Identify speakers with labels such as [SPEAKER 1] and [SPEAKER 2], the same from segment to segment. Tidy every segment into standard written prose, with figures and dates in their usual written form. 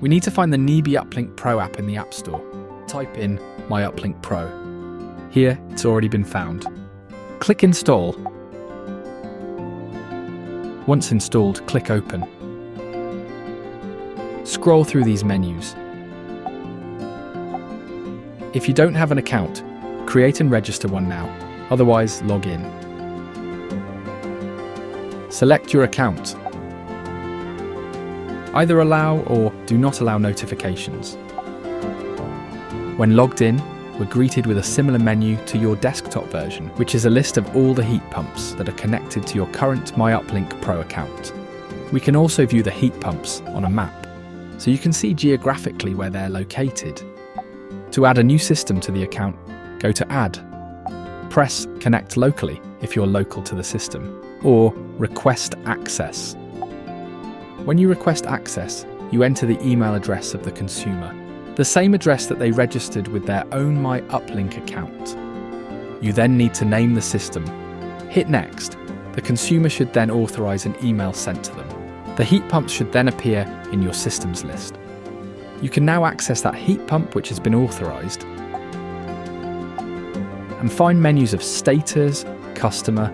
[SPEAKER 1] We need to find the NIBE Uplink Pro app in the App Store. Type in myUplink Pro. Here, it's already been found. Click Install. Once installed, click Open. Scroll through these menus. If you don't have an account, create and register one now. Otherwise, log in. Select your account. Either allow or do not allow notifications. When logged in, we're greeted with a similar menu to your desktop version, which is a list of all the heat pumps that are connected to your current myUplink Pro account. We can also view the heat pumps on a map, so you can see geographically where they're located. To add a new system to the account, go to Add. Press Connect Locally if you're local to the system, or Request Access. When you request access, you enter the email address of the consumer, the same address that they registered with their own myUplink account. You then need to name the system. Hit Next. The consumer should then authorize an email sent to them. The heat pumps should then appear in your systems list. You can now access that heat pump which has been authorized and find menus of status, customer,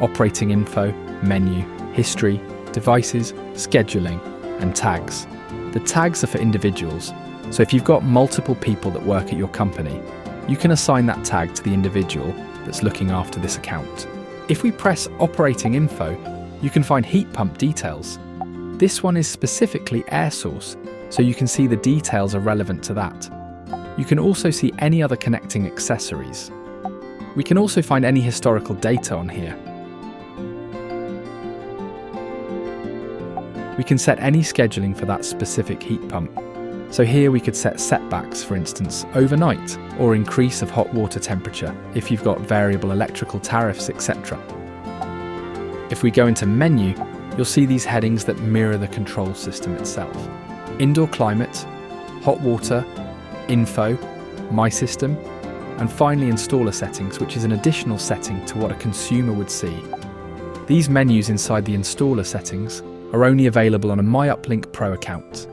[SPEAKER 1] operating info, menu, history, devices, scheduling, and tags. The tags are for individuals, so if you've got multiple people that work at your company, you can assign that tag to the individual that's looking after this account. If we press Operating Info, you can find heat pump details. This one is specifically air source, so you can see the details are relevant to that. You can also see any other connecting accessories. We can also find any historical data on here. We can set any scheduling for that specific heat pump. So here we could set setbacks, for instance, overnight, or increase of hot water temperature if you've got variable electrical tariffs, etc. If we go into Menu, you'll see these headings that mirror the control system itself. Indoor climate, hot water, info, my system, and finally installer settings, which is an additional setting to what a consumer would see. These menus inside the installer settings are only available on a myUplink Pro account.